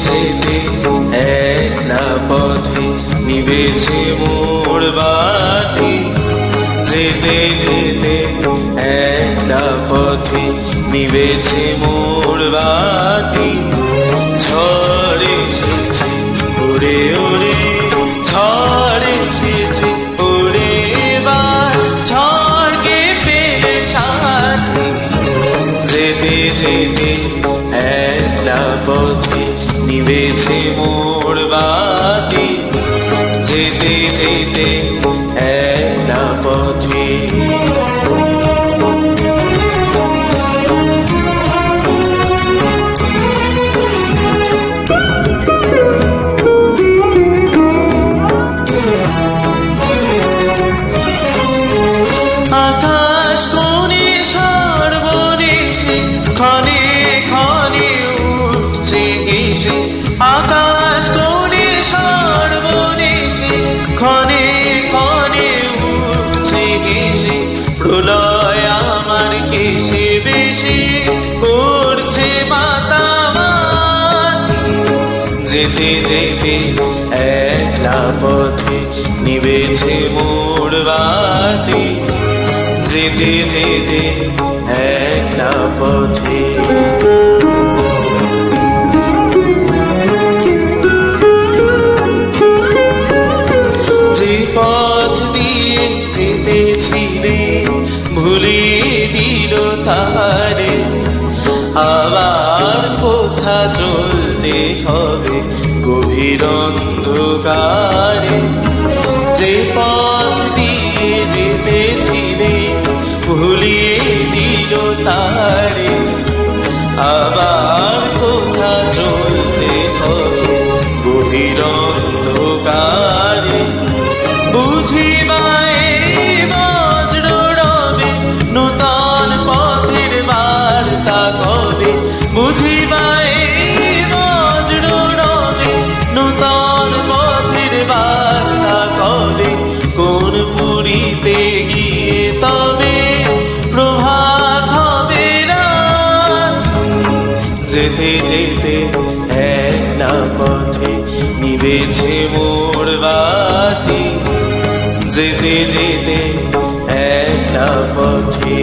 যেতে একলা পথে নিবেছে মোর বাতি, যেতে যেতে একলা পথে নিবেছে মোর বাতি। ঝড় এসেছে উড়ে উড়ে, ঝড় এসেছে উড়ে, এবার ঝড়কে পেরে ছাড়ি। যেতে যেতে একলা পথে নিবেছে মোর বাতি, যেতে যেতে একলা পথে। আকাশ কোণে সর্বদেশে ক্ষণে ক্ষণে উঠছে ঘেঁষে, আকাশ কোণে সর্বদেশে ক্ষণে ক্ষণে উঠছে ঘেঁষে। প্রলয় আমার কেশে বেশে করছে মাতামাতি। যেতে যেতে একলা পথে নিবেছে মোর বাতি, যেতে যেতে একলা পথে। যে পথ দিয়ে যেতেছিলে ভুলিয়ে দিল তারে, আবার কোথা চলতে হবে গভীর অন্ধকারে। যে পথ দিয়ে যেতেছিলে ভুলিয়ে দিল তারে, আবার কোথা চলতে হবে গভীর অন্ধকারে। বুঝিবায় বজ্র রবে নূতন পথের বার্তা কবে, বুঝিবায় বজ্র রবে নূতন পথের বার্তা কবে। কোন পুরীতে গিয়ে তবে প্রভাত হবে রাত। যেতে যেতে একলা পথে নিবেছে মোর বাতি, যেতে যেতে একলা পথে।